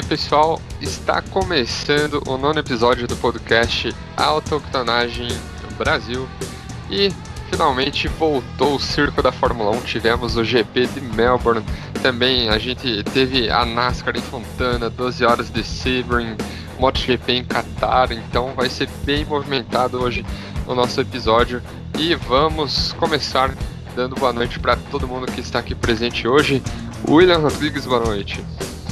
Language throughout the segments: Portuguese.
aí, pessoal, está começando o 9º episódio do podcast Autoctonagem Brasil e finalmente voltou o circo da Fórmula 1, tivemos o GP de Melbourne, também a gente teve a NASCAR em Fontana, 12 horas de Sebring, MotoGP em Qatar, então vai ser bem movimentado hoje o nosso episódio e vamos começar dando boa noite para todo mundo que está aqui presente hoje. William Rodrigues, boa noite.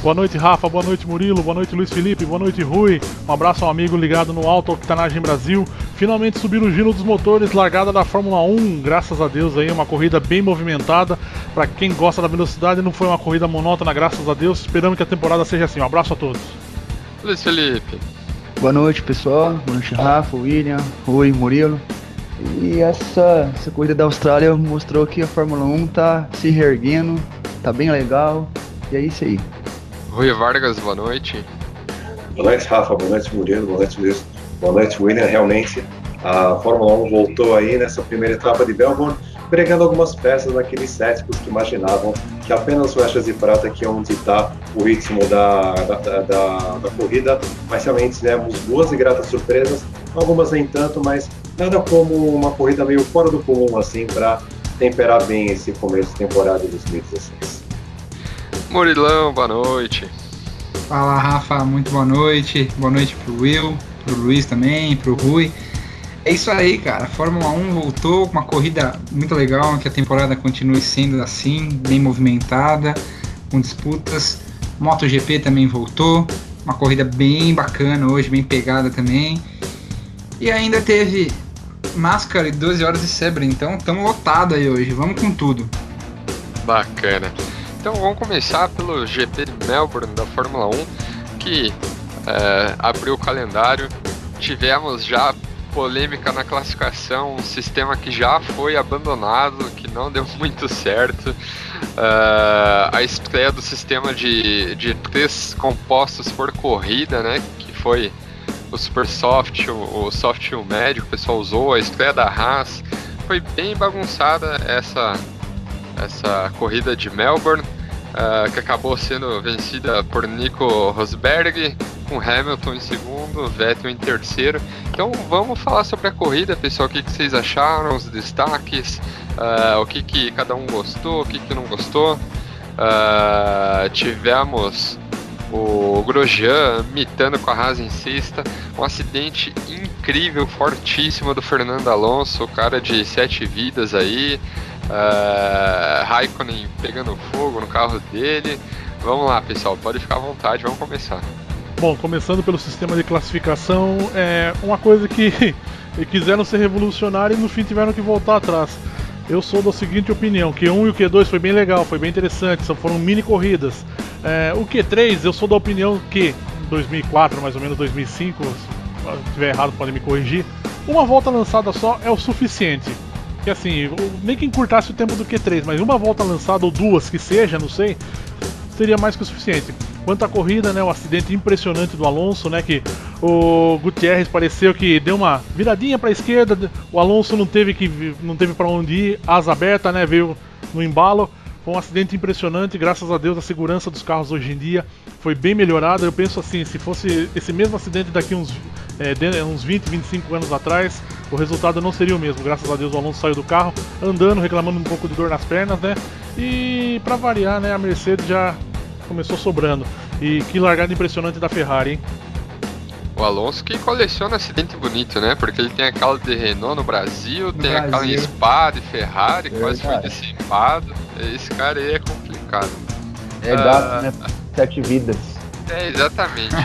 Boa noite, Rafa, boa noite, Murilo, boa noite, Luiz Felipe, boa noite, Rui. Um abraço ao amigo ligado no Autoctonagem Brasil. Finalmente subiram o giro dos motores, largada da Fórmula 1, graças a Deus aí, uma corrida bem movimentada. Para quem gosta da velocidade, não foi uma corrida monótona, graças a Deus. Esperamos que a temporada seja assim. Um abraço a todos. Luiz Felipe. Boa noite, pessoal. Boa noite, Rafa, William, Rui, Murilo. E essa corrida da Austrália mostrou que a Fórmula 1 tá se reerguendo, tá bem legal. E é isso aí. Rui Vargas, boa noite. Boa noite, Rafa, boa noite, Murilo, boa noite, Luiz, boa noite, William. Realmente, a Fórmula 1 voltou aí nessa primeira etapa de Melbourne, pregando algumas peças daqueles céticos que imaginavam que apenas flechas de prata que iam ditar o ritmo da corrida, mas realmente tivemos boas e gratas surpresas, algumas nem tanto, mas nada como uma corrida meio fora do comum, assim, para temperar bem esse começo de temporada de 2016. Murilão, boa noite. Fala, Rafa, muito boa noite pro Will, pro Luiz também, pro Rui. É isso aí, cara, a Fórmula 1 voltou com uma corrida muito legal, que a temporada continue sendo assim, bem movimentada, com disputas. MotoGP também voltou, uma corrida bem bacana hoje, bem pegada também. E ainda teve NASCAR e 12 horas de Sebring, então estamos lotados aí hoje, vamos com tudo. Bacana. Então vamos começar pelo GP de Melbourne da Fórmula 1, que abriu o calendário. Tivemos já polêmica na classificação, um sistema que já foi abandonado, que não deu muito certo. A estreia do sistema de 3 compostos por corrida, né, que foi o Super Soft, o Soft e o Médio, que o pessoal usou, a estreia da Haas. Foi bem bagunçada essa corrida de Melbourne, que acabou sendo vencida por Nico Rosberg, com Hamilton em segundo, Vettel em terceiro. Então vamos falar sobre a corrida, pessoal, o que vocês acharam, os destaques, o que cada um gostou, o que não gostou. Tivemos o Grosjean mitando com a Haas em sexta, um acidente incrível, fortíssimo do Fernando Alonso, o cara de 7 vidas aí. Raikkonen pegando fogo no carro dele. Vamos lá, pessoal, pode ficar à vontade, vamos começar. Bom, começando pelo sistema de classificação, é uma coisa que quiseram ser revolucionário e no fim tiveram que voltar atrás. Eu sou da seguinte opinião, Q1 e o Q2 foi bem legal, foi bem interessante, foram mini corridas. O Q3, eu sou da opinião que, em 2004, mais ou menos 2005, se eu estiver errado podem me corrigir, uma volta lançada só é o suficiente. Que assim, nem que encurtasse o tempo do Q3, mas uma volta lançada ou duas que seja, não sei, seria mais que o suficiente. Quanto à corrida, né, o acidente impressionante do Alonso, né, que o Gutierrez pareceu que deu uma viradinha para a esquerda, o Alonso não teve para onde ir, asa aberta, né, veio no embalo. Foi um acidente impressionante, graças a Deus a segurança dos carros hoje em dia foi bem melhorada. Eu penso assim, se fosse esse mesmo acidente daqui uns 20, 25 anos atrás, o resultado não seria o mesmo. Graças a Deus o Alonso saiu do carro andando, reclamando um pouco de dor nas pernas, né? E pra variar, né, a Mercedes já começou sobrando. E que largada impressionante da Ferrari, hein? O Alonso que coleciona acidente bonito, né? Porque ele tem aquela de Renault no Brasil, tem aquela em Spa de Ferrari, quase foi decimado. Esse cara aí é complicado. É gato, né? 7 vidas. Exatamente.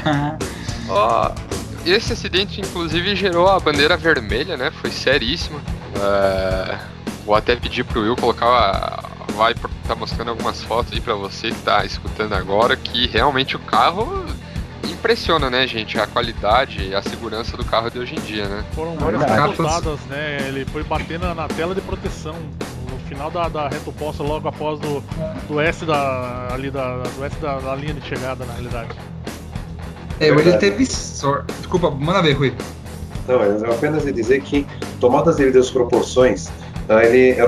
Esse acidente, inclusive, gerou a bandeira vermelha, né? Foi seríssimo. Vou até pedir pro Will colocar vai tá mostrando algumas fotos aí pra você que tá escutando agora, que realmente o carro impressiona, né, gente? A qualidade e a segurança do carro de hoje em dia, né? Foram várias pilotadas, né? Ele foi batendo na tela de proteção. No final da reta oposta, logo após do S da linha de chegada, na realidade. Ele teve sorte. Desculpa, manda ver, Rui. Não, eu apenas ia dizer que, tomadas as devidas proporções,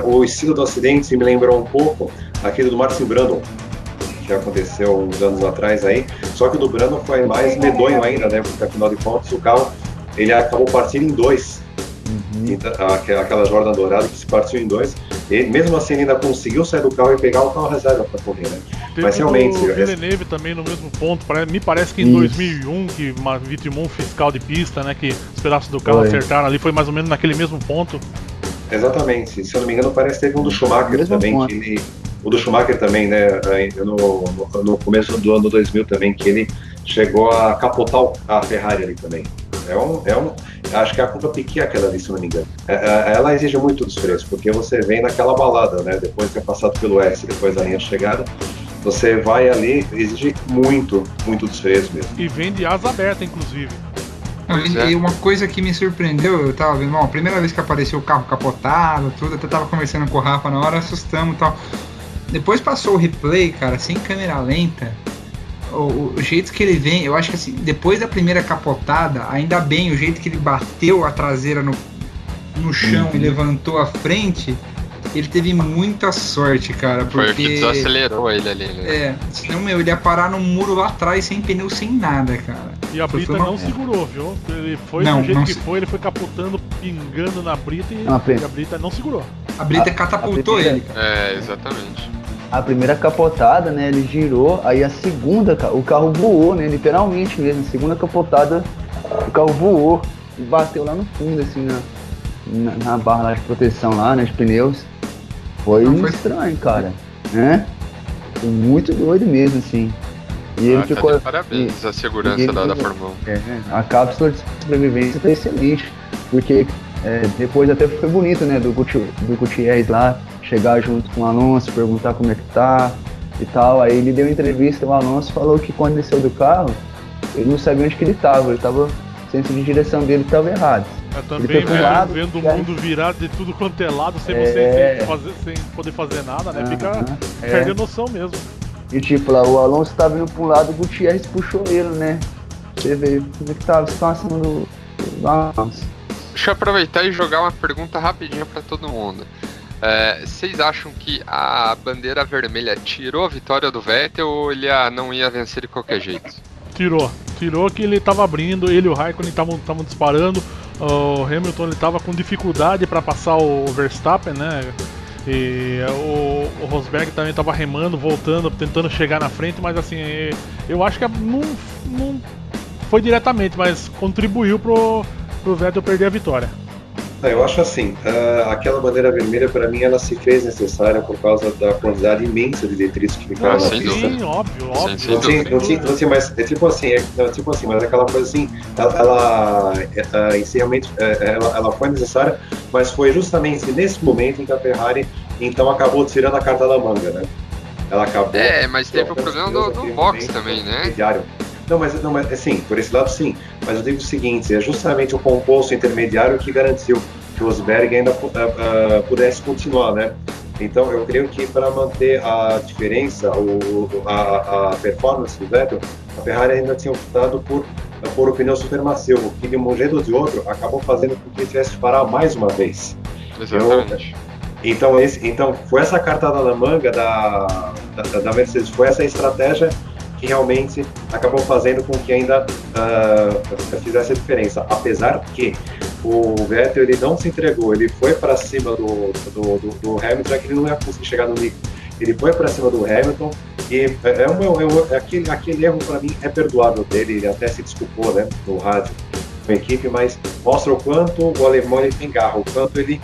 o estilo do acidente me lembrou um pouco aquele do Martin Brundle, que aconteceu uns anos atrás aí, só que o do Brandon foi mais medonho ainda, né? Porque afinal de contas o carro ele acabou partindo em dois. Então, aquela Jordan dourada que se partiu em dois. E mesmo assim ele ainda conseguiu sair do carro e pegar o carro reserva para correr, né? Mas realmente. O Villeneuve também no mesmo ponto. Me parece que em 2001, que vitimou um fiscal de pista, né? Que os pedaços do carro acertaram ali, foi mais ou menos naquele mesmo ponto. Exatamente. Se eu não me engano, parece que teve um do Schumacher também, que ele. O do Schumacher também, né? No começo do ano 2000 também, que ele chegou a capotar a Ferrari ali também. Acho que é a Cuca Piquet aquela ali, se não me engano. Ela exige muito dos freios, porque você vem naquela balada, né? Depois de ter passado pelo S, depois da linha de chegada, você vai ali, exige muito dos freios mesmo. E vem de asa aberta, inclusive. E uma coisa que me surpreendeu, eu tava vendo, a primeira vez que apareceu o carro capotado, tudo, até tava conversando com o Rafa na hora, assustamos e tal. Depois passou o replay, cara, sem câmera lenta. O jeito que ele vem, eu acho que assim, depois da primeira capotada, ainda bem, o jeito que ele bateu a traseira no chão e levantou a frente, ele teve muita sorte, cara. Porque, foi o que desacelerou ele ali, né? Senão, ele ia parar num muro lá atrás, sem pneu, sem nada, cara. E a brita não segurou, viu? Ele foi do jeito que foi, ele foi capotando, pingando na brita e a brita não segurou. A brita catapultou ele, cara. Exatamente. A primeira capotada, né, ele girou, aí a segunda, o carro voou, né, literalmente mesmo, a segunda capotada, o carro voou e bateu lá no fundo, assim, na barra lá de proteção lá, né, de pneus. Foi estranho, cara, né? Foi muito doido mesmo, assim. E ele ficou... Parabéns à segurança da Fórmula 1. A cápsula de sobrevivência tá excelente, porque depois até foi bonito, né, do Gutierrez lá, chegar junto com o Alonso, perguntar como é que tá e tal. Aí ele deu entrevista, o Alonso falou que quando ele saiu do carro, ele não sabia onde que ele tava, o senso de direção dele estava errado. Também, vendo o mundo virado de tudo quanto é lado, sem poder fazer nada, né? Fica perdendo noção mesmo. E tipo, lá o Alonso tava indo pra um lado, o Gutierrez puxou ele, né? Você vê como é que tava a situação do Alonso. Deixa eu aproveitar e jogar uma pergunta rapidinho pra todo mundo. Vocês acham que a bandeira vermelha tirou a vitória do Vettel ou ele não ia vencer de qualquer jeito? Tirou que ele estava abrindo, ele e o Raikkonen estavam disparando, o Hamilton ele estava com dificuldade para passar o Verstappen, né? E o Rosberg também estava remando, voltando, tentando chegar na frente, mas assim, eu acho que não foi diretamente, mas contribuiu pro Vettel perder a vitória. Eu acho assim, aquela bandeira vermelha para mim ela se fez necessária por causa da quantidade imensa de detritos que ficaram na pista. Sim, óbvio. Não tinha, mas é tipo assim, mas aquela coisa assim, ela realmente ela foi necessária, mas foi justamente nesse momento em que a Ferrari então acabou tirando a carta da manga, né? Ela acabou. Mas teve o problema do box também, né? Não, mas assim, por esse lado sim, mas eu digo o seguinte, é justamente o composto intermediário que garantiu que o Rosberg ainda pudesse continuar, né? Então eu creio que para manter a diferença, a performance do Vettel, a Ferrari ainda tinha optado por o pneu supermacio, que de um jeito ou de outro acabou fazendo com que ele tivesse que parar mais uma vez. Exatamente. Então foi essa cartada na manga da Mercedes, foi essa estratégia que realmente acabou fazendo com que ainda fizesse a diferença. Apesar que o Vettel ele não se entregou, ele foi para cima do Hamilton, já que ele não ia conseguir chegar no Nico. Ele foi para cima do Hamilton e aquele erro para mim é perdoável dele, ele até se desculpou, né, no rádio com a equipe, mas mostra o quanto o alemão ele tem garra, o quanto ele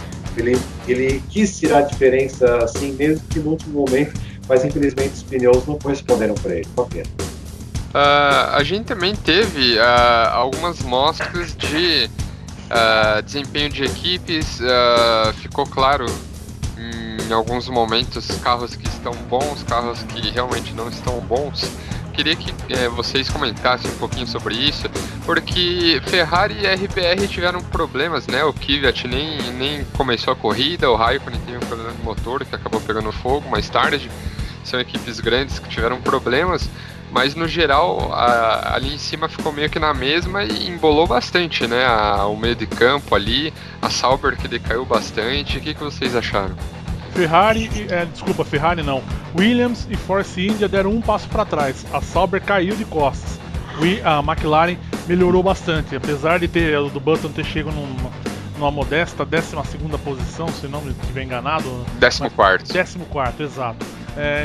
quis tirar a diferença assim, mesmo que no último momento, mas infelizmente os pneus não corresponderam para ele. Qual pena. A gente também teve algumas mostras de desempenho de equipes. Ficou claro em alguns momentos carros que estão bons, carros que realmente não estão bons. Queria que vocês comentassem um pouquinho sobre isso, porque Ferrari e RBR tiveram problemas, né? O Kvyat nem começou a corrida, o Raikkonen teve um problema de motor que acabou pegando fogo mais tarde. São equipes grandes que tiveram problemas, mas no geral ali em cima ficou meio que na mesma e embolou bastante, né? O meio de campo ali, a Sauber que decaiu bastante. O que vocês acharam? Ferrari não. Williams e Force India deram um passo para trás. A Sauber caiu de costas. A McLaren melhorou bastante, apesar de do Button ter chegado numa modesta 12ª posição, se não me estiver enganado. 14º. 14º, exato.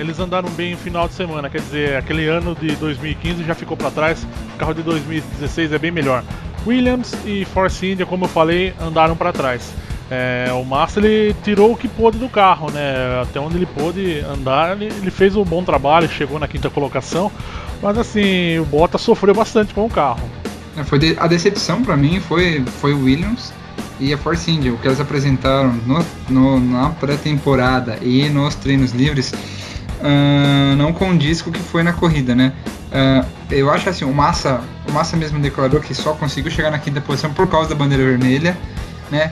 Eles andaram bem no final de semana, quer dizer, aquele ano de 2015 já ficou para trás, o carro de 2016 é bem melhor. Williams e Force India, como eu falei, andaram para trás. O Massa ele tirou o que pôde do carro, né? Até onde ele pôde andar, ele fez um bom trabalho, chegou na 5ª colocação, mas assim, o Bottas sofreu bastante com o carro. A decepção para mim foi o Williams e a Force India. O que eles apresentaram na pré-temporada e nos treinos livres não condiz com o que foi na corrida, né? Eu acho assim, o Massa mesmo declarou que só conseguiu chegar na 5ª posição por causa da bandeira vermelha, né?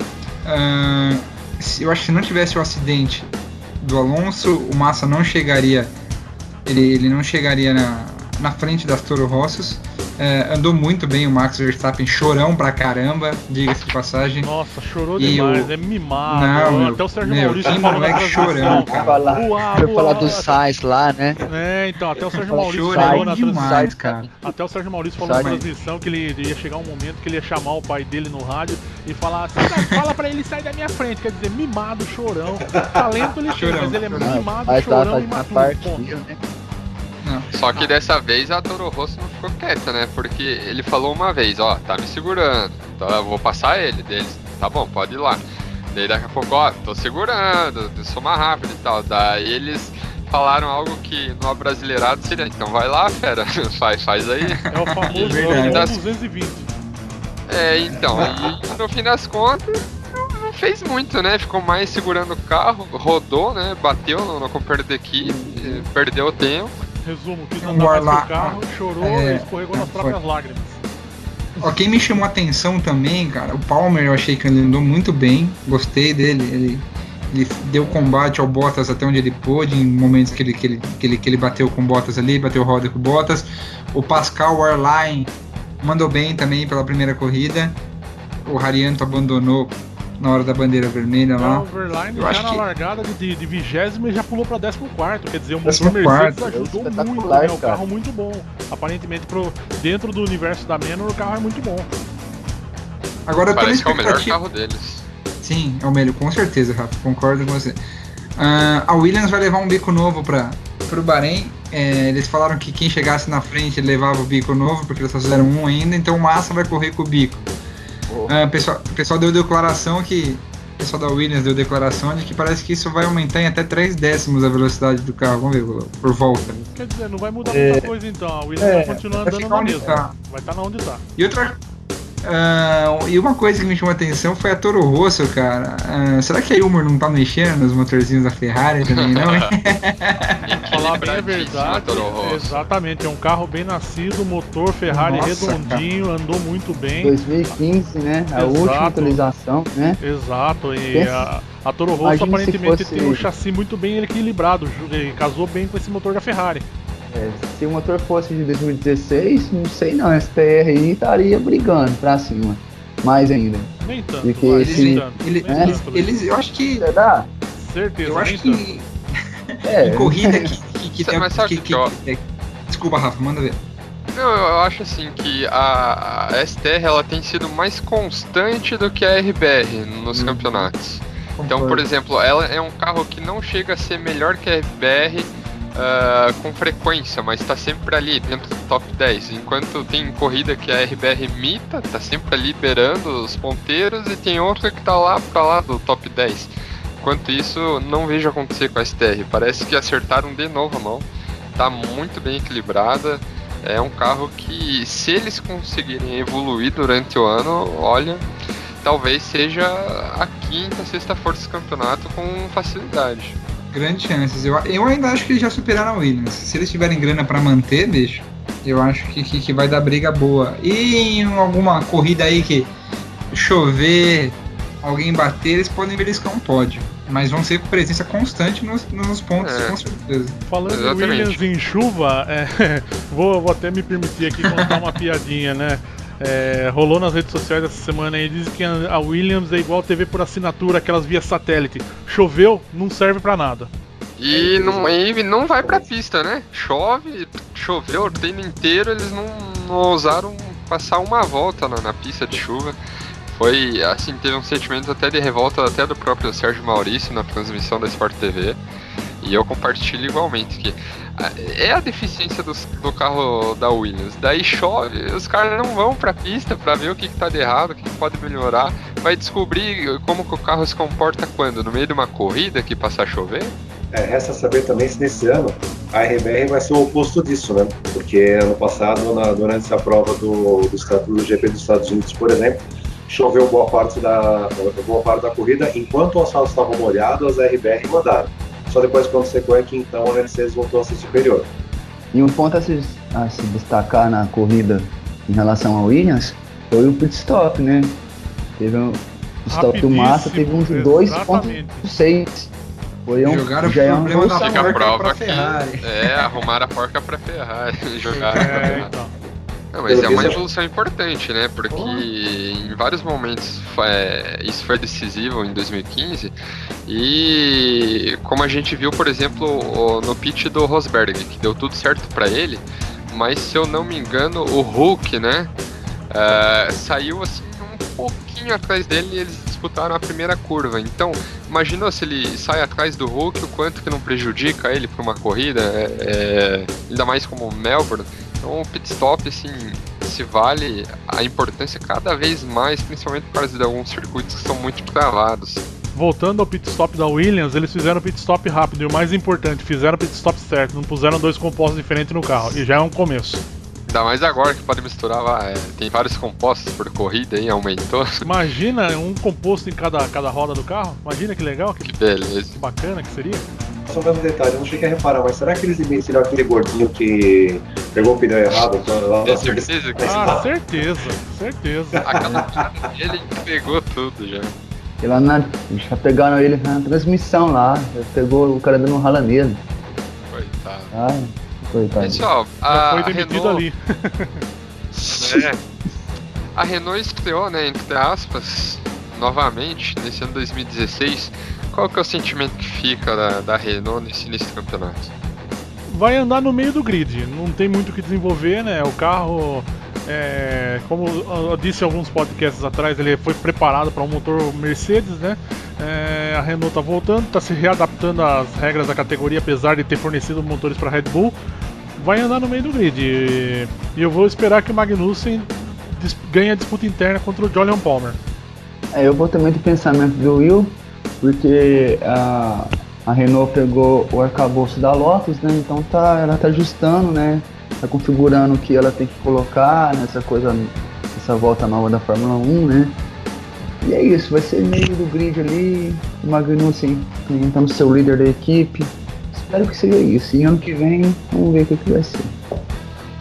Eu acho que se não tivesse o acidente do Alonso, o Massa não chegaria, ele não chegaria na frente das Toro Rossos. Andou muito bem o Max Verstappen, chorão pra caramba, diga-se de passagem. Nossa, chorou demais, é mimado. Não, até o Sérgio Maurício quem falou não é chorão, cara. Vai falar do Sainz lá, né? Então, até o Sérgio Maurício Chorão falou na demais, transmissão. cara. Até o Sérgio Maurício falou na transmissão que ele ia chegar um momento que ele ia chamar o pai dele no rádio e falar assim, fala pra ele sair da minha frente, quer dizer, mimado, chorão. Talento ele tem, mas ele é mimado, chorão e maturo. Não. Só que dessa vez a Toro Rosso não ficou quieta, né? Porque ele falou uma vez, tá me segurando, então eu vou passar ele. Deles, tá bom, pode ir lá. Daí daqui a pouco, tô segurando, eu sou mais rápido e tal. Daí eles falaram algo que no abrasileirado seria, então vai lá, fera, faz aí. É o famoso 220. Então, e no fim das contas, não fez muito, né? Ficou mais segurando o carro, rodou, né? Bateu no companheiro da equipe, perdeu o tempo. Resumo, quis andar mais pro carro, chorou e escorregou nas próprias lágrimas. Quem me chamou a atenção também, cara, o Palmer, eu achei que ele andou muito bem, gostei dele, ele deu combate ao Bottas até onde ele pôde, em momentos que ele bateu com o Bottas ali, bateu roda com o Bottas. O Pascal Wehrlein mandou bem também pela primeira corrida, o Harianto abandonou na hora da bandeira vermelha lá. O Wehrlein já na largada de 20º e já pulou pra 14º, quer dizer, o motor Mercedes ajudou muito, né? O carro muito bom. Aparentemente, dentro do universo da Manor, o carro é muito bom. Agora eu tô Parece que é o melhor carro deles. Sim, é o melhor, com certeza, Rafa, concordo com você. A Williams vai levar um bico novo pro Bahrein. Eles falaram que quem chegasse na frente levava o bico novo, porque eles só fizeram um ainda, então o Massa vai correr com o bico. O pessoal deu declaração que. O pessoal da Williams deu declaração de que parece que isso vai aumentar em até 3 décimos a velocidade do carro. Vamos ver, por volta. Quer dizer, não vai mudar muita coisa então. A Williams vai continuar andando na mesma. Vai estar onde tá. E uma coisa que me chamou a atenção foi a Toro Rosso, cara. Será que a Ilmor não tá mexendo nos motorzinhos da Ferrari também, não? Falar bem a verdade, exatamente, é um carro bem nascido, motor Ferrari redondinho, cara. Andou muito bem. 2015, né? A última atualização, né? Exato, e a Toro Rosso aparentemente tem um chassi muito bem equilibrado, casou bem com esse motor da Ferrari. Se o motor fosse de 2016, não sei não, a STR aí estaria brigando pra cima, mais ainda. Nem tanto, porque eles eu acho que... Será? Certeza, eu acho que... em corrida que tem... Desculpa, Rafa, manda ver. Não, eu acho assim que a STR ela tem sido mais constante do que a RBR nos campeonatos. Então, por exemplo, ela é um carro que não chega a ser melhor que a RBR com frequência, mas tá sempre ali dentro do top 10. Enquanto tem corrida que a RBR imita, tá sempre ali beirando os ponteiros, e tem outra que tá lá pra lá do top 10. Enquanto isso, não vejo acontecer com a STR. Parece que acertaram de novo a mão. Tá muito bem equilibrada. É um carro que, se eles conseguirem evoluir durante o ano, olha, talvez seja a 5ª, 6ª força do campeonato com facilidade. Grandes chances. Eu ainda acho que eles já superaram a Williams. Se eles tiverem grana pra manter, bicho, eu acho que vai dar briga boa. E em alguma corrida aí que chover, alguém bater, eles podem beliscar um pódio. Mas vão ser com presença constante nos pontos, com certeza. Falando em Williams em chuva, vou até me permitir aqui contar uma piadinha, né? Rolou nas redes sociais essa semana aí, diz que a Williams é igual TV por assinatura, aquelas via satélite. Choveu, não serve pra nada. E não vai pra pista, né? Choveu o treino inteiro, eles não ousaram passar uma volta na pista de chuva. Foi, assim, teve um sentimento até de revolta até do próprio Sérgio Maurício na transmissão da Sport TV. E eu compartilho igualmente que é a deficiência do carro da Williams. Daí chove, os caras não vão pra pista pra ver o que tá de errado, o que pode melhorar. Vai descobrir como que o carro se comporta quando? No meio de uma corrida que passa a chover? Resta saber também se nesse ano a RBR vai ser o oposto disso, né? Porque ano passado, durante essa prova do GP dos Estados Unidos, por exemplo, choveu boa parte da corrida, enquanto o asfalto estava molhado, as RBR mandaram. Só depois, quando secou, é que então a Mercedes voltou a ser superior. E um ponto a se destacar na corrida em relação ao Williams foi o pit stop, né? Teve um stop do Massa, teve um de 2.6. Jogaram o problema da porca pra Ferrari. Arrumaram a porca pra Ferrari. Jogaram. Então. Não, mas é uma evolução importante, né? Porque em vários momentos isso foi decisivo em 2015. E como a gente viu, por exemplo, no pit do Rosberg, que deu tudo certo pra ele, mas se eu não me engano, o Hulk, né? Saiu assim um pouquinho atrás dele e eles disputaram a primeira curva. Então, imagina se ele sai atrás do Hulk, o quanto que não prejudica ele para uma corrida, ainda mais como Melbourne. Então o pit stop, assim, se vale a importância cada vez mais, principalmente por causa de alguns circuitos que são muito travados. Voltando ao pit stop da Williams, eles fizeram pit stop rápido e o mais importante, fizeram pit stop certo, não puseram dois compostos diferentes no carro, e já é um começo. Ainda mais agora que pode misturar lá, tem vários compostos por corrida aí, aumentou. Imagina um composto em cada roda do carro, imagina que legal, que beleza. Que bacana que seria. Só mais um detalhe, eu não cheguei a reparar, mas será que eles investiram aquele gordinho que pegou o pneu errado? Tem certeza que certeza. Aquela cara dele pegou tudo já. E lá já pegaram ele na transmissão lá, pegou o cara dando um rala nele. Coitado. Coitado. Pessoal, foi demitido Renault, ali. A Renault estreou, né, entre aspas, novamente, nesse ano 2016. Qual que é o sentimento que fica da Renault nesse início do campeonato? Vai andar no meio do grid, não tem muito o que desenvolver, né? O carro, como eu disse em alguns podcasts atrás, ele foi preparado para um motor Mercedes, né? A Renault está voltando, está se readaptando às regras da categoria, apesar de ter fornecido motores para a Red Bull. Vai andar no meio do grid e eu vou esperar que o Magnussen ganhe a disputa interna contra o Jolyon Palmer. Eu vou também do pensamento do Will, porque a Renault pegou o arcabouço da Lotus, né? Então ela tá ajustando, né? Tá configurando o que ela tem que colocar nessa volta nova da Fórmula 1, né? E é isso, vai ser meio do grid ali, o Magnussen tentando ser o líder da equipe. Espero que seja isso. E ano que vem, vamos ver o que vai ser.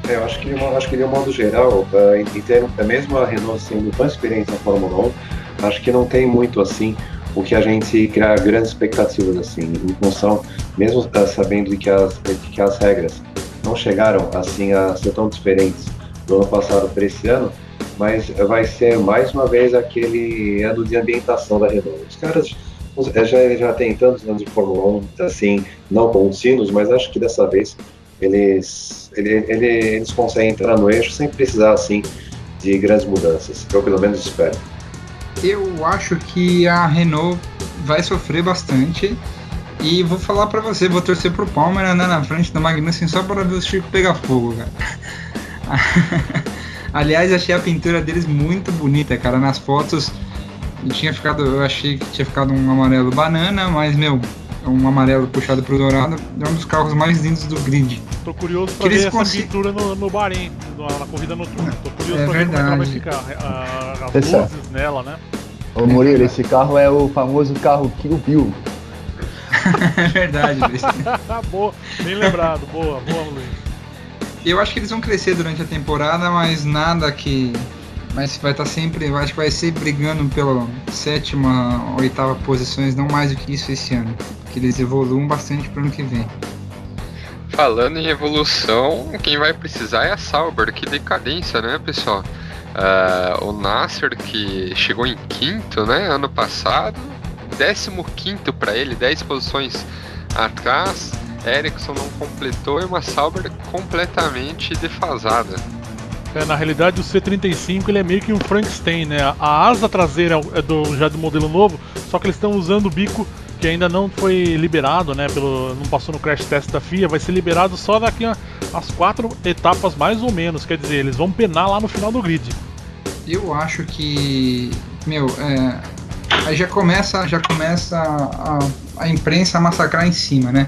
Eu acho que de um modo geral, em termos, mesmo a Renault sendo tão experiente na Fórmula 1, acho que não tem muito assim o que a gente criar grandes expectativas assim, em função, mesmo sabendo de que as regras não chegaram assim a ser tão diferentes do ano passado para esse ano, mas vai ser mais uma vez aquele ano de ambientação da Renault. Os caras já têm tantos anos de Fórmula 1, assim, não contínuos, mas acho que dessa vez eles conseguem entrar no eixo sem precisar assim de grandes mudanças. Eu pelo menos espero. Eu acho que a Renault vai sofrer bastante e vou falar pra você, vou torcer pro Palmer andar na frente da Magnussen só para ver o Chico pegar fogo, cara. Aliás, achei a pintura deles muito bonita, cara. Nas fotos eu achei que tinha ficado um amarelo banana, mas um amarelo puxado pro dourado, é um dos carros mais lindos do grid. Tô curioso pra ver essa pintura no Bahrein, na corrida noturna. Tô curioso pra ver como ela vai ficar, as luzes nela, né? Ô Murilo, esse carro é o famoso carro Kill Bill. É verdade, Luiz. Boa, bem lembrado, boa, Luiz. Eu acho que eles vão crescer durante a temporada, mas nada que... Mas vai estar sempre, eu acho que vai ser brigando pela 7ª, 8ª posições, não mais do que isso esse ano. Que eles evoluam bastante para o ano que vem. Falando em evolução, quem vai precisar é a Sauber, que decadência, né, pessoal? O Nasser, que chegou em quinto, né, ano passado, 15º para ele, 10 posições atrás. Ericsson não completou e uma Sauber completamente defasada. Na realidade o C35 ele é meio que um Frankenstein, né? A asa traseira é já do modelo novo, só que eles estão usando o bico que ainda não foi liberado, né? Não passou no crash test da FIA, vai ser liberado só daqui às 4 etapas mais ou menos, quer dizer, eles vão penar lá no final do grid. Eu acho que, aí já começa a imprensa a massacrar em cima, né?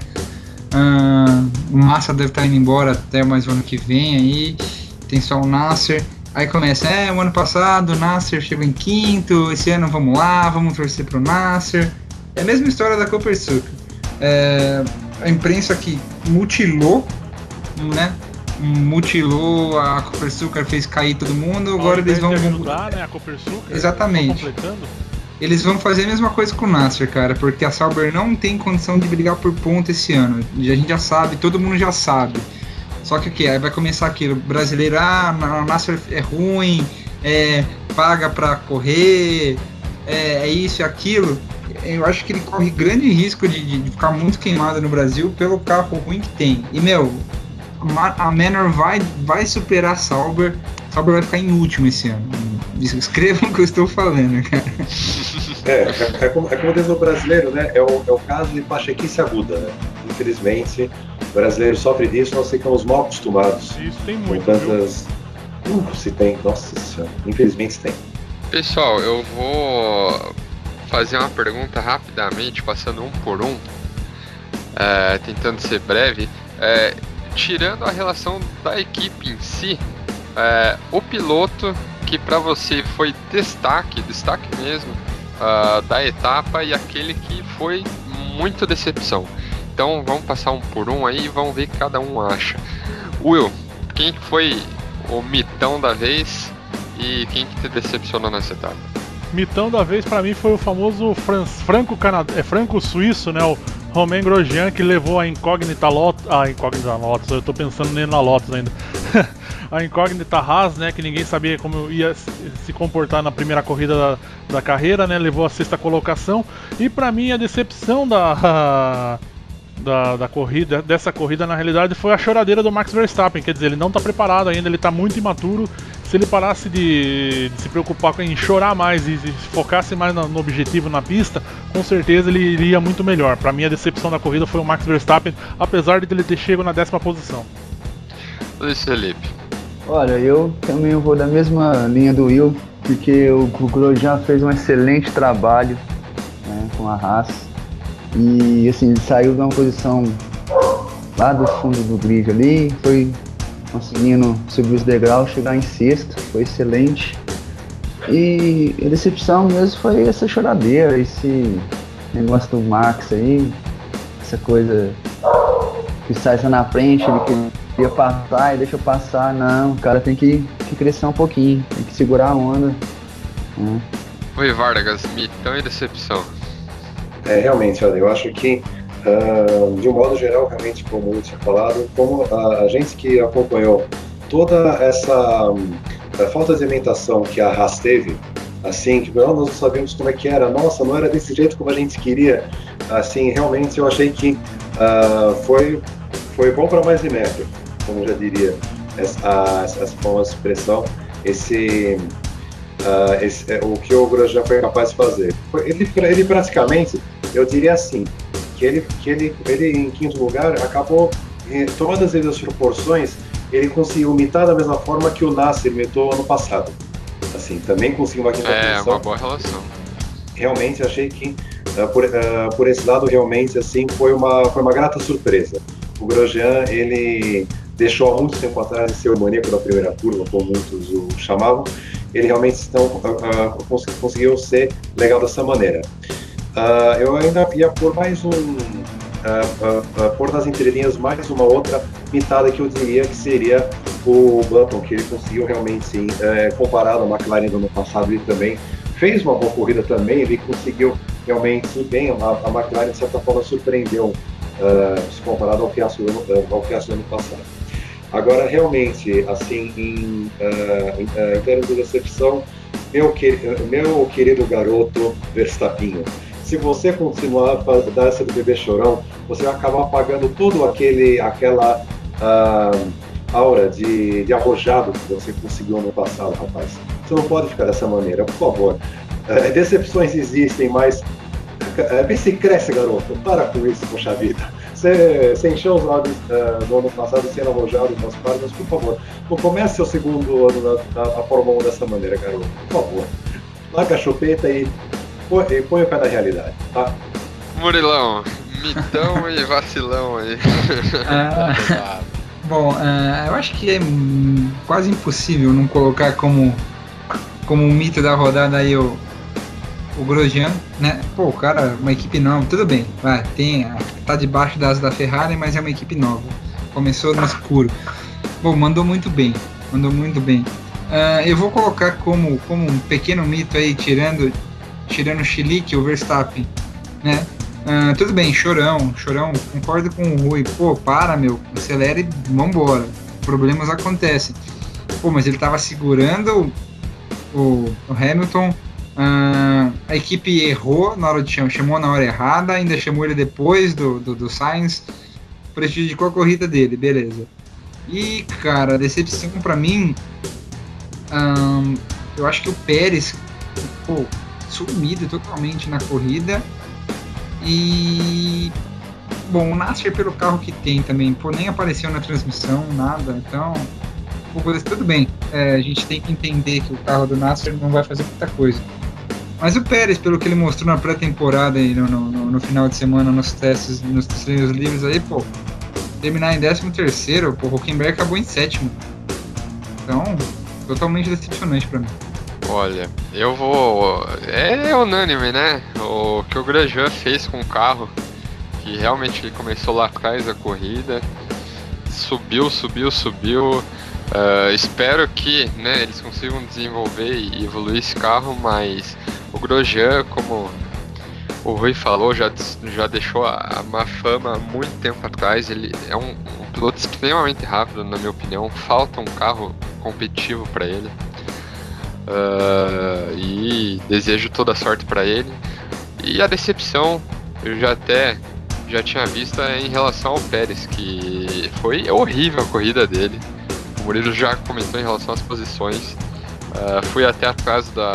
O Massa deve estar indo embora até mais o ano que vem aí. Tem só o Nasser. Aí começa, o ano passado o Nasser chegou em quinto, esse ano vamos lá, vamos torcer pro Nasser. É a mesma história da Copersucar. A imprensa que mutilou, né? Mutilou a Copersucar, fez cair todo mundo, agora eles vão ajudar, né, a Copersucar. Exatamente. Eles vão fazer a mesma coisa com o Nasser, cara, porque a Sauber não tem condição de brigar por ponto esse ano. A gente já sabe, todo mundo já sabe. Só que o que? Aí vai começar aquilo, brasileiro, o Nasser é ruim, paga pra correr, é isso e aquilo. Eu acho que ele corre grande risco de ficar muito queimado no Brasil pelo carro ruim que tem. E, a Manor vai superar a Sauber. A Sauber vai ficar em último esse ano. Escrevam o que eu estou falando, cara. É como diz o brasileiro, né? É o caso de pachequice aguda, né? Infelizmente, o brasileiro sofre disso, nós ficamos mal acostumados. Isso tem muito, tantas... se tem, nossa senhora. Infelizmente tem. Pessoal, eu vou fazer uma pergunta rapidamente, passando um por um, tentando ser breve. Tirando a relação da equipe em si, o piloto que para você foi destaque mesmo da etapa e aquele que foi muito decepção. Então vamos passar um por um aí e vamos ver o que cada um acha. Will, quem foi o mitão da vez e quem que te decepcionou nessa etapa? Mitão da vez pra mim foi o famoso franco-suíço, né? O Romain Grosjean, que levou a incógnita Lotus, eu tô pensando nele na Lotus ainda. A incógnita Haas, né, que ninguém sabia como ia se comportar na primeira corrida da carreira, né, levou a 6ª colocação. E pra mim a decepção da corrida, dessa corrida na realidade foi a choradeira do Max Verstappen, quer dizer, ele não tá preparado ainda, ele tá muito imaturo. Se ele parasse de se preocupar em chorar mais e se focasse mais no objetivo na pista, com certeza ele iria muito melhor. Pra mim a decepção da corrida foi o Max Verstappen, apesar de ele ter chegado na 10ª posição. Luiz Felipe. Olha, eu também vou da mesma linha do Will, porque o Grosjean fez um excelente trabalho, né, com a Haas. E assim, ele saiu de uma posição lá do fundo do grid ali, foi conseguindo subir os degraus, chegar em 6º, foi excelente. E a decepção mesmo foi essa choradeira, esse negócio do Max aí, essa coisa que sai na frente, ele queria passar e deixa eu passar. Não, o cara tem que crescer um pouquinho, tem que segurar a onda, né? Oi, Vargas, mitão e decepção. Realmente, olha, eu acho que de um modo geral, realmente, como eu tinha falado, como a gente que acompanhou toda essa falta de alimentação que a Haas teve, assim, que nós não sabíamos como é que era, nossa, não era desse jeito como a gente queria, assim, realmente eu achei que foi bom para mais de metro, como eu já diria, essa famosa expressão, o que o Grosjean foi capaz de fazer. Ele praticamente, eu diria assim, que ele em quinto lugar acabou, em todas as proporções, ele conseguiu imitar da mesma forma que o Nasser imitou ano passado. Assim, também conseguiu uma quinta posição. Uma boa relação. Realmente achei que por esse lado realmente assim foi uma grata surpresa. O Grosjean, ele deixou há muito tempo atrás de ser o maníaco da primeira curva, como muitos o chamavam. Ele realmente conseguiu ser legal dessa maneira. Eu ainda ia pôr mais pôr nas entrelinhas mais uma outra mitada que eu diria que seria o Button, que ele conseguiu realmente, sim, comparado à McLaren do ano passado, ele também fez uma boa corrida também, ele conseguiu realmente ir bem, a McLaren de certa forma surpreendeu se comparado ao fiasco do ano passado. Agora, realmente, assim, em termos de decepção, meu querido garoto Verstappen, se você continuar a dar essa do bebê chorão, você vai acabar apagando todo aquela aura de arrojado que você conseguiu no passado, rapaz. Você não pode ficar dessa maneira, por favor. Decepções existem, mas vê se cresce, garoto. Para com isso, poxa vida. Você encheu os olhos no ano passado sendo arrojado nas páginas, por favor. Não comece seu segundo ano na Fórmula 1 dessa maneira, garoto. Por favor. Larga a chupeta e põe o pé na realidade, tá? Murilão, mitão e vacilão aí. Bom, eu acho que é quase impossível não colocar como um mito da rodada aí o Grosjean, né? Pô, o cara, uma equipe nova, tudo bem, vai, tá debaixo das da Ferrari, mas é uma equipe nova. Começou no escuro. Bom, mandou muito bem. Eu vou colocar como um pequeno mito aí, tirando o Chilique, o Verstappen, né? Tudo bem, chorão, concordo com o Rui. Pô, acelera e vambora. Problemas acontecem. Pô, mas ele tava segurando o Hamilton. A equipe errou na hora de chamou na hora errada, ainda chamou ele depois do Sainz, prejudicou a corrida dele, beleza. E, cara, a decepção pra mim, eu acho que o Pérez ficou sumido totalmente na corrida. E, bom, o Nasser pelo carro que tem também, pô, nem apareceu na transmissão, nada, então, tudo bem, a gente tem que entender que o carro do Nasser não vai fazer muita coisa. Mas o Pérez, pelo que ele mostrou na pré-temporada e no final de semana, nos testes, nos treinos livres aí, pô, terminar em 13º, pô, o Hülkenberg acabou em 7º. Então, totalmente decepcionante pra mim. Olha, eu vou... É unânime, né? O que o Grosjean fez com o carro, que realmente ele começou lá atrás da corrida, subiu. Espero que, né, eles consigam desenvolver e evoluir esse carro, mas o Grosjean, como o Rui falou, já deixou a má fama há muito tempo atrás. Ele é um piloto extremamente rápido, na minha opinião. Falta um carro competitivo para ele. E desejo toda a sorte para ele. E a decepção, eu já tinha visto em relação ao Pérez, que foi horrível a corrida dele. O Murilo já comentou em relação às posições. Fui até atrás do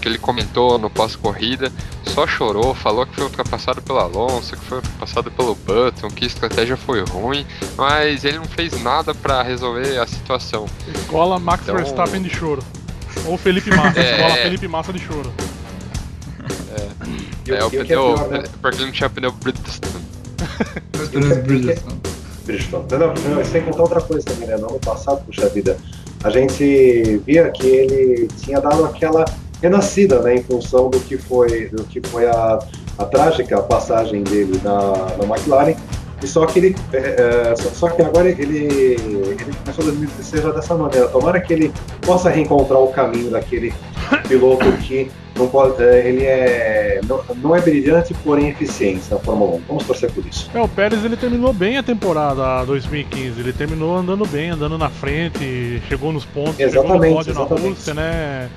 que ele comentou no pós-corrida. Só chorou, falou que foi ultrapassado pelo Alonso, que foi ultrapassado pelo Button, que a estratégia foi ruim, mas ele não fez nada para resolver a situação. Escola Max Verstappen de choro. Ou Felipe Massa, escola Felipe Massa de choro. O pneu, porque ele não tinha pneu Bridgestone. Não, sem contar outra coisa também, né? No ano passado, puxa vida, a gente via que ele tinha dado aquela renascida, né, em função do que foi a trágica passagem dele na McLaren. E só que agora ele começou 2016 já dessa maneira. Tomara que ele possa reencontrar o caminho daquele piloto que não é brilhante, porém eficiente na Fórmula 1. Vamos torcer por isso. O Pérez, ele terminou bem a temporada 2015. Ele terminou andando bem, andando na frente, chegou nos pontos, chegou no pódio na Rússia, né?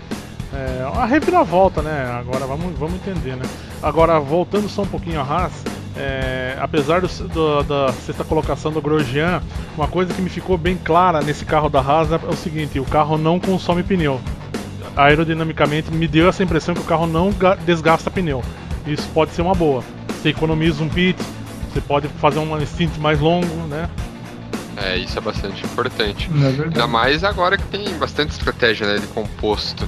A reviravolta, né? Agora vamos entender, né? Agora, voltando só um pouquinho a Haas, apesar da sexta colocação do Grosjean, uma coisa que me ficou bem clara nesse carro da Haas é o seguinte: o carro não consome pneu. Aerodinamicamente me deu essa impressão que o carro não desgasta pneu. Isso pode ser uma boa. Você economiza um pit, você pode fazer um stint mais longo, né? Isso é bastante importante. Ainda mais agora que tem bastante estratégia, né, de composto.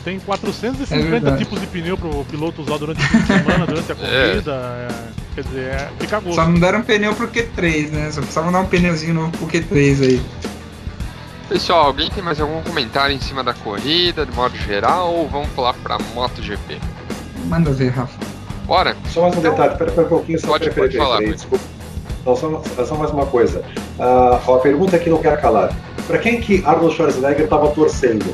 Tem 450 tipos de pneu pro piloto usar durante a semana, durante a corrida. Quer dizer, fica a gosto. Só não deram pneu pro Q3, né? Só precisavam dar um pneuzinho novo pro Q3 aí. Pessoal, alguém tem mais algum comentário em cima da corrida, de modo geral, ou vamos pular pra MotoGP? Manda ver, Rafa. Bora! Só mais um detalhe, espera um pouquinho, só pode falar, desculpa. Não, só mais uma coisa. A pergunta que não quero calar. Para quem que Arnold Schwarzenegger estava torcendo?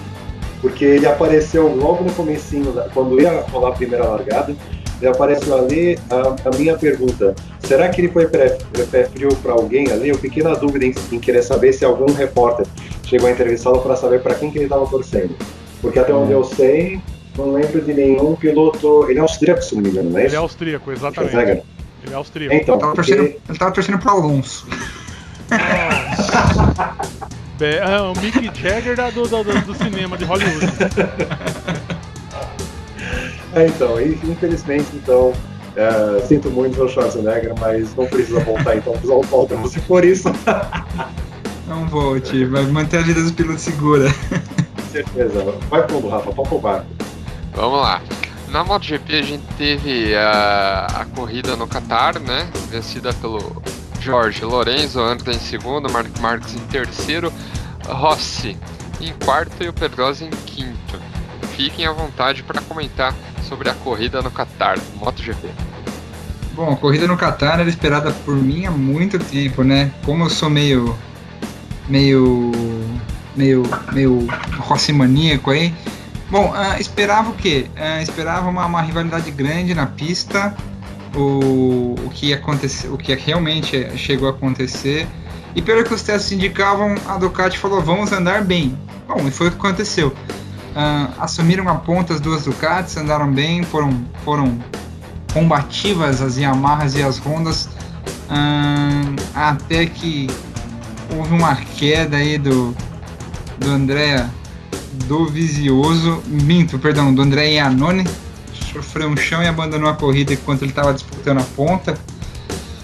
Porque ele apareceu logo no comecinho, quando ia rolar a primeira largada, ele apareceu ali. A minha pergunta, será que ele foi pé frio para alguém ali? Eu fiquei na dúvida em querer saber se algum repórter chegou a entrevistá-lo para saber para quem que ele estava torcendo. Porque até onde eu sei, não lembro de nenhum piloto. Ele é austríaco, se não me engano, não é isso? Ele é austríaco, exatamente. Ele é austríaco. Então, Ele tava torcendo pro Alonso. O Mick Jagger do cinema de Hollywood. Então, infelizmente, sinto muito o Schwarzenegger, mas não precisa voltar então para os autódromos. Se for isso, Não volte, vai manter a vida dos pilotos segura. com certeza. Vai fundo, Rafa, pode pro barco. Vamos lá. Na MotoGP a gente teve a corrida no Qatar, né? Vencida pelo Jorge Lorenzo, André em segundo, Marc Marques em terceiro, Rossi em quarto e o Pedrosa em quinto. Fiquem à vontade para comentar sobre a corrida no Qatar, MotoGP. Bom, a corrida no Qatar era esperada por mim há muito tempo, né? Como eu sou meio Rossi maníaco aí. Bom, esperava o quê? Esperava uma rivalidade grande na pista, o que realmente chegou a acontecer. E pelo que os testes indicavam, a Ducati falou, vamos andar bem. Bom, e foi o que aconteceu. Assumiram a ponta as duas Ducatis, andaram bem, foram combativas as Yamahas e as Hondas, até que houve uma queda aí do Andrea do Andrea Iannone, sofreu um chão e abandonou a corrida enquanto ele estava disputando a ponta.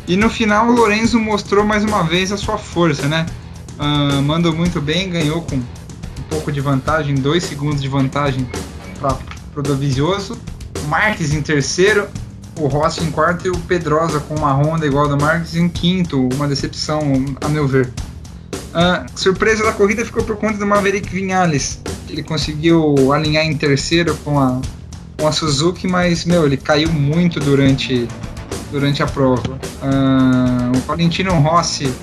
E no final o Lorenzo mostrou mais uma vez a sua força, né? Mandou muito bem, ganhou com um pouco de vantagem, 2 segundos de vantagem para o Dovizioso. Marques em terceiro, o Rossi em quarto e o Pedrosa com uma Honda igual ao da Marques em quinto. Uma decepção, a meu ver. Surpresa da corrida ficou por conta do Maverick Viñales. Ele conseguiu alinhar em terceiro com a Suzuki, mas ele caiu muito durante a prova. O Valentino Rossi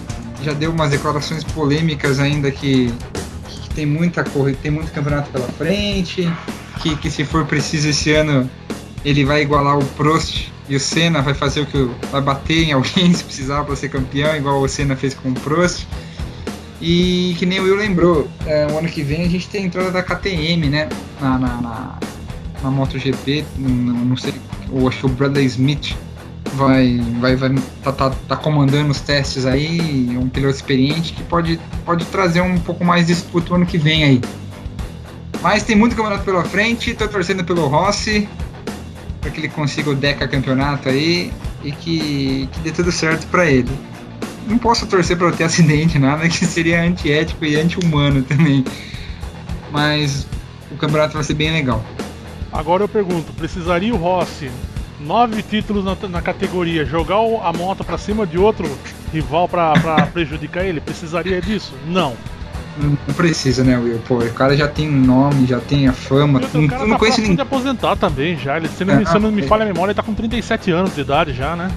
já deu umas declarações polêmicas ainda que tem muita corrida, tem muito campeonato pela frente, que se for preciso esse ano ele vai igualar o Prost e o Senna vai fazer vai bater em alguém se precisar para ser campeão, igual o Senna fez com o Prost. E que nem o Will lembrou, o ano que vem a gente tem a entrada da KTM, né, na MotoGP, não sei, eu acho que o Bradley Smith tá comandando os testes aí, um piloto experiente que pode trazer um pouco mais de disputa o ano que vem aí. Mas tem muito campeonato pela frente, tô torcendo pelo Rossi, para que ele consiga o Deca campeonato aí e que dê tudo certo para ele. Não posso torcer para ter acidente, nada, que seria antiético e anti-humano também. Mas o campeonato vai ser bem legal. Agora eu pergunto, precisaria o Rossi 9 títulos na categoria, jogar a moto para cima de outro rival para prejudicar ele? Precisaria disso? Não. Não precisa, né, Will? Pô, o cara já tem um nome, já tem a fama. O cara tá próximo de aposentar também já. Se não me falha a memória, ele tá com 37 anos de idade já, né?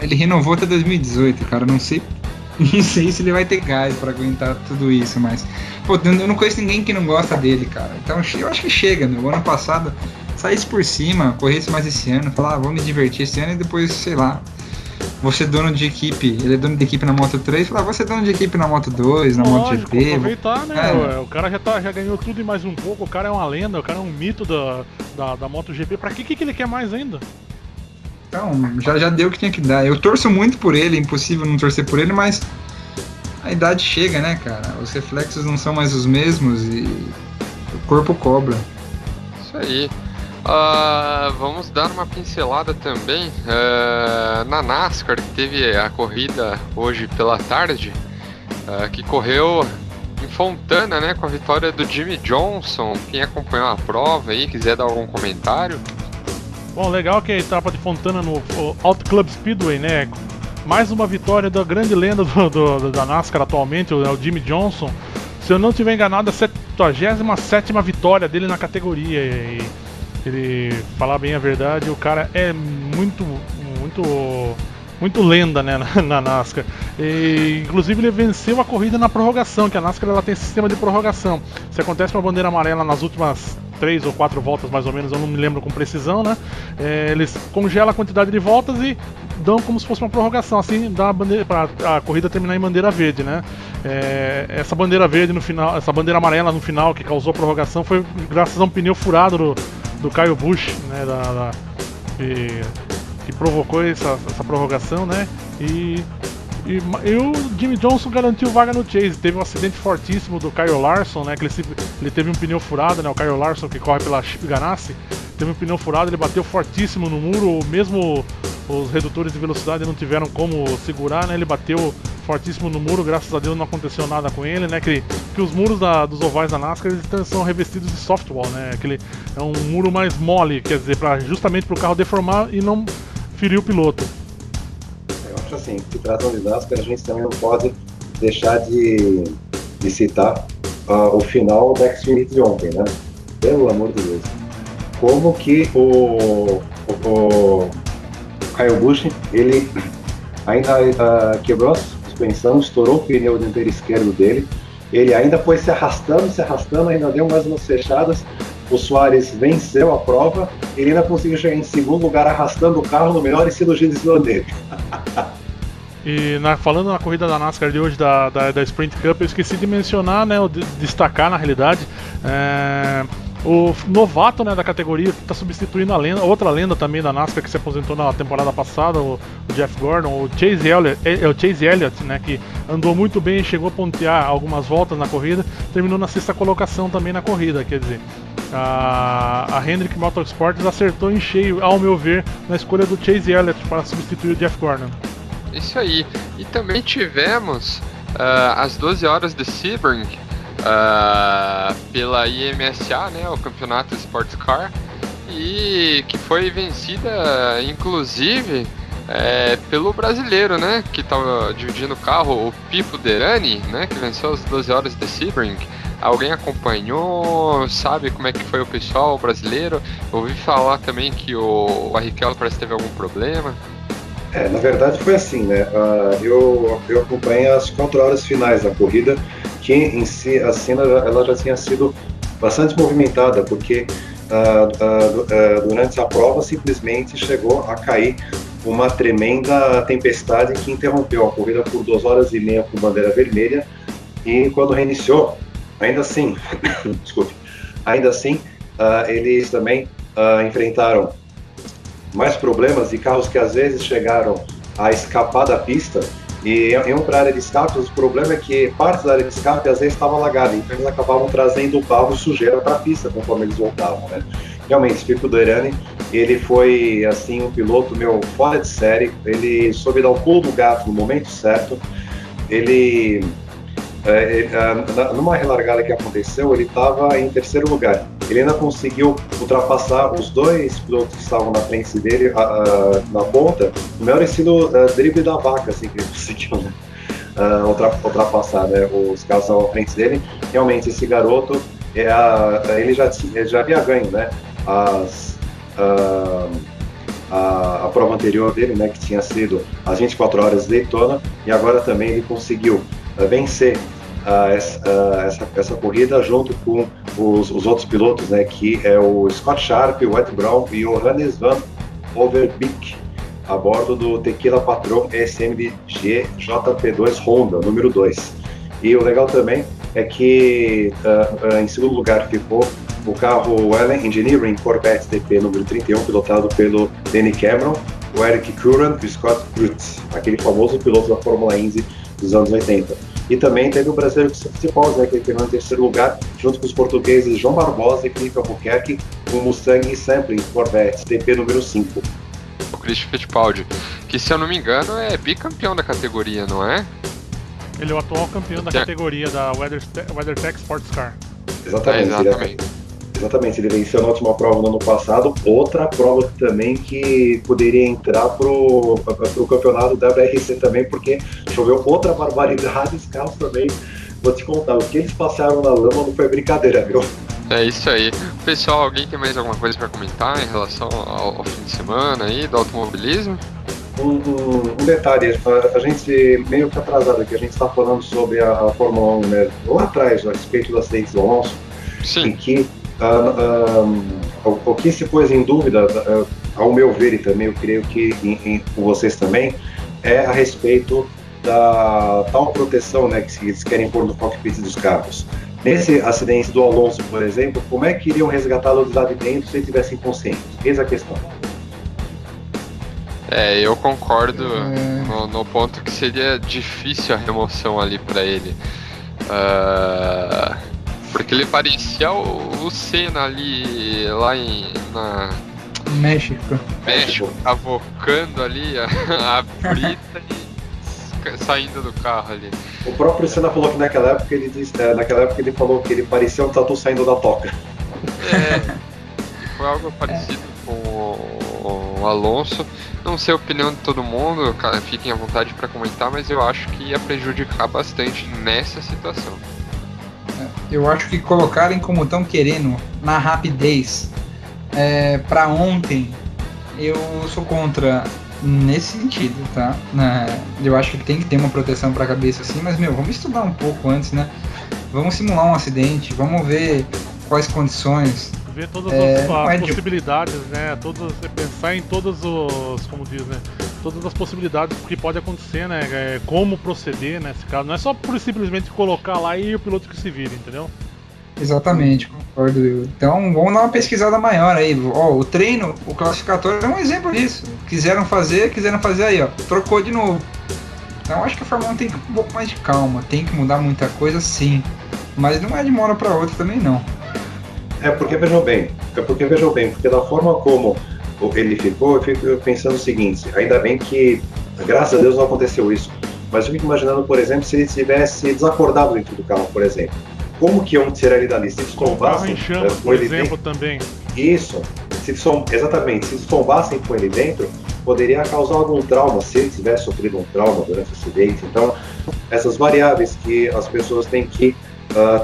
Ele renovou até 2018, cara. Não sei se ele vai ter gás pra aguentar tudo isso, mas... Pô, eu não conheço ninguém que não gosta dele, cara. Então eu acho que chega, né? O ano passado, saísse por cima, corresse mais esse ano, falar, vou me divertir esse ano e depois, sei lá, vou ser dono de equipe. Ele é dono de equipe na Moto 3, falar, vou ser dono de equipe na Moto 2, na MotoGP. Aproveitar, né? O cara já ganhou tudo e mais um pouco, o cara é uma lenda, o cara é um mito da MotoGP. Pra que ele quer mais ainda? Então, já deu o que tinha que dar. Eu torço muito por ele, é impossível não torcer por ele, mas a idade chega, né, cara? Os reflexos não são mais os mesmos e o corpo cobra. Isso aí. Vamos dar uma pincelada também na NASCAR, que teve a corrida hoje pela tarde, que correu em Fontana, né, com a vitória do Jimmie Johnson. Quem acompanhou a prova aí, quiser dar algum comentário. Bom, legal que a etapa de Fontana no Auto Club Speedway, né? Mais uma vitória da grande lenda da NASCAR atualmente, o Jimmie Johnson. Se eu não estiver enganado, a 77ª vitória dele na categoria. E ele, falar bem a verdade, o cara é muito lenda, né, na NASCAR. E, inclusive ele venceu a corrida na prorrogação, que a NASCAR ela tem esse sistema de prorrogação. Se acontece uma bandeira amarela nas últimas 3 ou 4 voltas mais ou menos, eu não me lembro com precisão, né? Eles congelam a quantidade de voltas e dão como se fosse uma prorrogação, assim, para a corrida terminar em bandeira verde, né? Essa bandeira verde no final, essa bandeira amarela no final que causou a prorrogação foi graças a um pneu furado do Kyle Busch, né? Que provocou essa prorrogação, né? E o Jimmy Johnson garantiu vaga no Chase. Teve um acidente fortíssimo do Kyle Larson, né? Que ele teve um pneu furado, né? O Kyle Larson, que corre pela Chip Ganassi, teve um pneu furado, ele bateu fortíssimo no muro, mesmo os redutores de velocidade não tiveram como segurar, né? Ele bateu fortíssimo no muro, graças a Deus não aconteceu nada com ele, né? Que os muros dos ovais da NASCAR eles são revestidos de softwall, né? É um muro mais mole, quer dizer, justamente para o carro deformar e não ferir o piloto. Eu acho assim, se tratando de NASCAR, a gente também não pode deixar de citar o final da Xfinity de ontem, né? Pelo amor de Deus. Como que o Kyle Busch, ele ainda quebrou a suspensão, estourou o pneu dianteiro esquerdo dele, ele ainda foi se arrastando, ainda deu mais umas fechadas, o Soares venceu a prova, ele ainda conseguiu chegar em segundo lugar arrastando o carro no melhor estilo de desvio dele. E falando na corrida da NASCAR de hoje, da Sprint Cup, eu esqueci de mencionar, né, destacar na realidade, o novato, né, da categoria que está substituindo outra lenda também da NASCAR que se aposentou na temporada passada, o Jeff Gordon, o Chase Elliott, né, que andou muito bem e chegou a pontear algumas voltas na corrida, terminou na 6ª colocação também na corrida, quer dizer, a Hendrick Motorsports acertou em cheio, ao meu ver, na escolha do Chase Elliott para substituir o Jeff Gordon. Isso aí, e também tivemos às 12 horas de Sebring, pela IMSA, né, o campeonato Sports Car, e que foi vencida inclusive pelo brasileiro, né, que estava dividindo o carro, o Pipo Derani, né, que venceu as 12 horas de Sebring. Alguém acompanhou? Sabe como é que foi o pessoal brasileiro? Ouvi falar também que o Barrichello parece que teve algum problema. Na verdade foi assim, né? Eu acompanhei as 4 horas finais da corrida, que em si a cena ela já tinha sido bastante movimentada, porque durante a prova simplesmente chegou a cair uma tremenda tempestade que interrompeu a corrida por 2 horas e meia com bandeira vermelha, e quando reiniciou, ainda assim, eles também enfrentaram mais problemas e carros que às vezes chegaram a escapar da pista e iam para a área de escape. O problema é que parte da área de escape às vezes estava alagada, então eles acabavam trazendo o barro e sujeira para a pista conforme eles voltavam, né? Realmente, Pipo Derani, ele foi assim um piloto fora de série, ele soube dar o pulo do gato no momento certo. Ele numa relargada que aconteceu, ele estava em 3º lugar. Ele ainda conseguiu ultrapassar os 2 pilotos que estavam na frente dele, na ponta, no melhor estilo drible da vaca, assim, que ele conseguiu, né, ultrapassar, né, os carros que estavam à frente dele. Realmente, esse garoto, ele já havia ganho, né, a prova anterior dele, né, que tinha sido as 24 horas de Daytona, e agora também ele conseguiu vencer essa corrida junto com os outros pilotos, né, que é o Scott Sharp, o Ed Brown e o Hannes Van Overbeek, a bordo do Tequila Patron SMG JP2 Honda, número 2. E o legal também é que em segundo lugar ficou o carro Wellen Engineering Corvette TP número 31, pilotado pelo Danny Cameron, o Eric Curran e o Scott Brutz, aquele famoso piloto da Fórmula Indy dos anos 80. E também teve o brasileiro Fittipaldi, né, que terminou em 3º lugar, junto com os portugueses João Barbosa e Felipe Albuquerque, com o Mustang Sampling Corvette TP número 5. O Christian Fittipaldi, que se eu não me engano bicampeão da categoria, não é? Ele é o atual campeão da categoria da WeatherTech Sports Car. Exatamente. Exatamente, ele venceu na última prova no ano passado, outra prova também que poderia entrar pro campeonato WRC também, porque choveu outra barbaridade, os carros também, vou te contar, o que eles passaram na lama não foi brincadeira, viu? É isso aí. Pessoal, alguém tem mais alguma coisa para comentar em relação ao fim de semana aí, do automobilismo? Um detalhe, a gente meio que atrasado aqui, a gente está falando sobre a Fórmula 1, né, lá atrás, a respeito do acidente do Alonso, Sim. em que o que se pôs em dúvida, ao meu ver e também eu creio que com vocês também, é a respeito da tal proteção, né, que eles querem pôr no cockpit dos carros. Nesse acidente do Alonso, por exemplo, como é que iriam resgatá-lo de lá de dentro se ele tivesse inconsciente? Eis a questão. Eu concordo no ponto que seria difícil a remoção ali pra ele. Porque ele parecia o Senna ali lá na México, avocando ali a brita e saindo do carro ali. O próprio Senna falou que naquela época ele falou que ele parecia um tatu saindo da toca. Foi algo parecido com o Alonso. Não sei a opinião de todo mundo, cara, fiquem à vontade para comentar, mas eu acho que ia prejudicar bastante nessa situação. Eu acho que colocarem como estão querendo na rapidez para ontem, eu sou contra nesse sentido, tá? Eu acho que tem que ter uma proteção para a cabeça assim, mas vamos estudar um pouco antes, né? Vamos simular um acidente, vamos ver quais condições. Ver todas as possibilidades, né? Pensar em todos os, como diz, né? Todas as possibilidades que pode acontecer, né? Como proceder nesse caso. Não é só simplesmente colocar lá e o piloto que se vira, entendeu? Exatamente, concordo. Então vamos dar uma pesquisada maior aí. O treino, o classificatório é um exemplo disso. Quiseram fazer aí, trocou de novo. Então acho que a Fórmula 1 tem que ir um pouco mais de calma. Tem que mudar muita coisa, sim. Mas não é de uma hora para outra também, não. Porque vejam bem, porque da forma como ele ficou, eu fico pensando o seguinte, ainda bem que, graças a Deus, não aconteceu isso, mas eu fico imaginando, por exemplo, se ele tivesse desacordado dentro do carro, por exemplo, como que iam tirar ele dali? Se eles tombassem com ele exemplo dentro, também. Isso, exatamente, se eles tombassem com ele dentro, poderia causar algum trauma, se ele tivesse sofrido um trauma durante o acidente. Então, essas variáveis que as pessoas têm que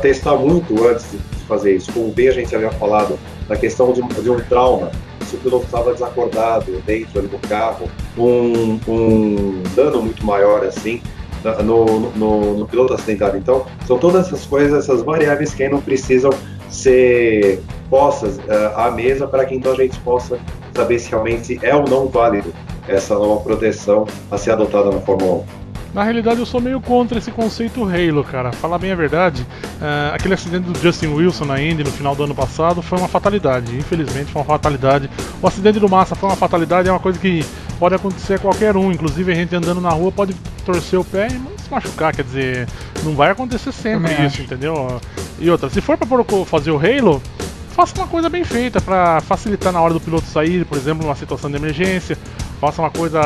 testar muito antes de fazer isso. Como bem a gente havia falado, na questão de um trauma, se o piloto estava desacordado dentro ali do carro, um dano muito maior assim no piloto acidentado. Então, são todas essas coisas, essas variáveis que ainda não precisam ser postas à mesa para que então a gente possa saber se realmente é ou não válido essa nova proteção a ser adotada na Fórmula 1. Na realidade eu sou meio contra esse conceito Halo, cara. Falar bem a verdade, aquele acidente do Justin Wilson na Indy no final do ano passado foi uma fatalidade. Infelizmente foi uma fatalidade. O acidente do Massa foi uma fatalidade, é uma coisa que pode acontecer a qualquer um. Inclusive a gente andando na rua pode torcer o pé e se machucar, quer dizer, não vai acontecer sempre isso, entendeu? E outra, se for pra fazer o Halo, faça uma coisa bem feita para facilitar na hora do piloto sair, por exemplo, numa situação de emergência. Faça uma coisa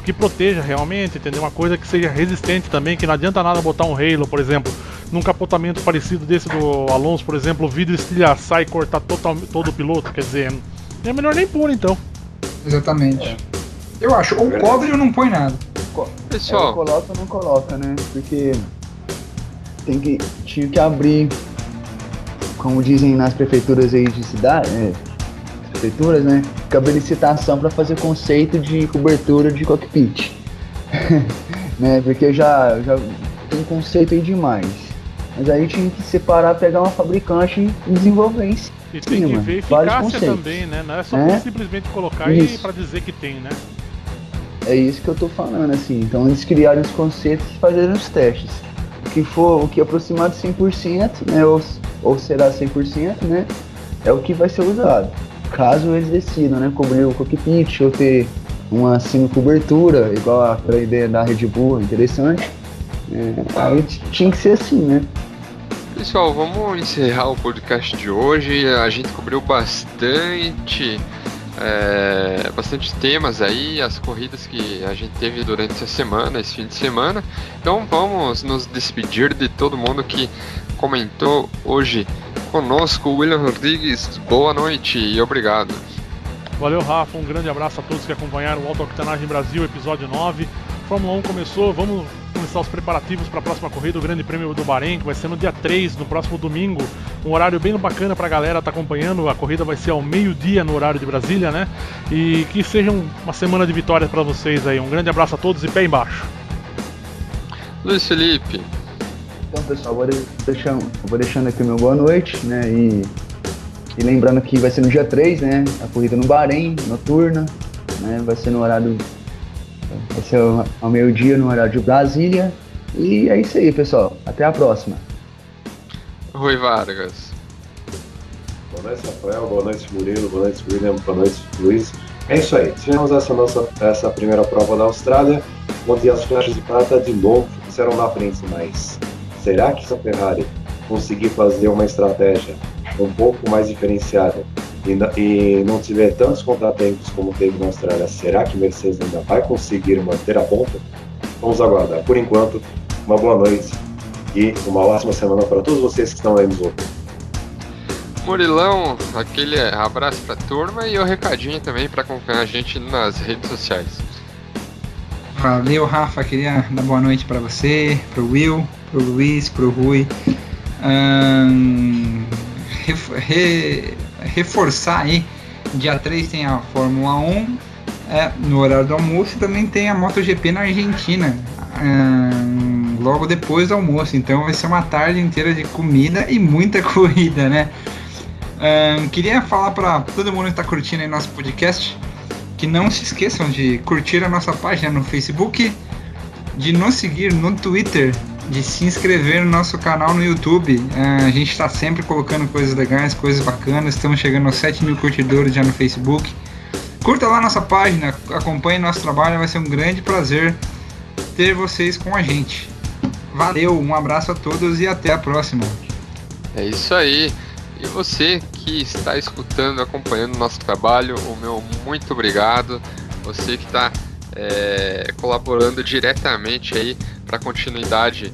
que proteja realmente, entendeu? Uma coisa que seja resistente também, que não adianta nada botar um Halo, por exemplo, num capotamento parecido desse do Alonso, por exemplo, o vidro estilhaçar e cortar todo o piloto, quer dizer, é melhor nem pôr então. Exatamente. Eu acho, ou cobre ou não põe nada. Pessoal, coloca ou não coloca, né? Porque tinha que abrir, como dizem nas prefeituras aí de cidade, prefeituras, né? Cabe licitação para fazer conceito de cobertura de cockpit, né? Porque já tem conceito aí demais. Mas aí tinha que separar, pegar uma fabricante e desenvolver em cima. E tem que ver eficácia também, né? Não é só simplesmente colocar e para dizer que tem, né? É isso que eu tô falando, assim. Então eles criaram os conceitos e fizeram os testes. O que aproximar de 100%, né? Ou será 100%, né? É o que vai ser usado. Caso eles decidam, né, cobrir o cockpit ou ter uma semi-cobertura, igual aquela ideia da Red Bull, interessante. Aí tinha que ser assim, né? Pessoal, vamos encerrar o podcast de hoje. A gente cobriu bastante temas aí, as corridas que a gente teve durante essa semana, esse fim de semana. Então vamos nos despedir de todo mundo que comentou hoje conosco. William Rodrigues, boa noite e obrigado. Valeu, Rafa, um grande abraço a todos que acompanharam o Auto Octanagem Brasil, episódio 9. Fórmula 1 começou, vamos começar os preparativos para a próxima corrida, o Grande Prêmio do Bahrein, que vai ser no dia 3, no próximo domingo. Um horário bem bacana para a galera estar acompanhando. A corrida vai ser ao meio-dia no horário de Brasília, né? E que seja uma semana de vitórias para vocês aí. Um grande abraço a todos e pé embaixo. Luiz Felipe. Então, pessoal, vou deixando aqui o meu boa noite, né? E E lembrando que vai ser no dia 3, né? A corrida no Bahrein, noturna, né? Vai ser no horário. Vai ser ao meio-dia no horário de Brasília. E é isso aí, pessoal. Até a próxima. Rui Vargas. Boa noite, Rafael. Boa noite, Murilo. Boa noite, William. Boa noite, Luiz. É isso aí. Tivemos essa primeira prova da Austrália, onde as flechas de prata de novo serão na frente, mas será que se a Ferrari conseguir fazer uma estratégia um pouco mais diferenciada e não tiver tantos contratempos como teve na Austrália, será que Mercedes ainda vai conseguir manter a ponta? Vamos aguardar. Por enquanto, uma boa noite e uma ótima semana para todos vocês que estão aí nos ouvindo. Murilão, aquele abraço pra turma e o recadinho também para acompanhar a gente nas redes sociais. Valeu, Rafa. Queria dar boa noite para você, pro Will, pro Luiz, pro Rui. Reforçar aí, dia 3 tem a Fórmula 1 no horário do almoço, e também tem a MotoGP na Argentina logo depois do almoço, então vai ser uma tarde inteira de comida e muita corrida, né? Queria falar para todo mundo que está curtindo aí nosso podcast que não se esqueçam de curtir a nossa página no Facebook, de nos seguir no Twitter, de se inscrever no nosso canal no YouTube. A gente está sempre colocando coisas legais, coisas bacanas. Estamos chegando aos 7 mil curtidores já no Facebook. Curta lá nossa página, acompanhe nosso trabalho, vai ser um grande prazer ter vocês com a gente. Valeu, um abraço a todos e até a próxima. É isso aí. E você que está escutando, acompanhando o nosso trabalho, o meu muito obrigado. Você que está colaborando diretamente aí para a continuidade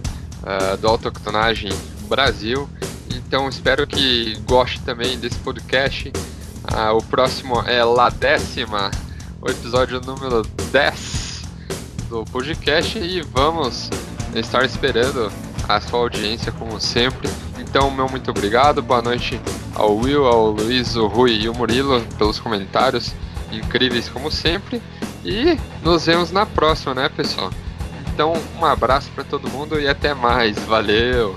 do Autoctonagem Brasil. Então espero que goste também desse podcast. O próximo é La Décima, o episódio número 10 do podcast, e vamos estar esperando a sua audiência como sempre. Então, meu muito obrigado, boa noite ao Will, ao Luiz, ao Rui e ao Murilo pelos comentários incríveis como sempre, e nos vemos na próxima, né, pessoal? Então, um abraço para todo mundo e até mais, valeu!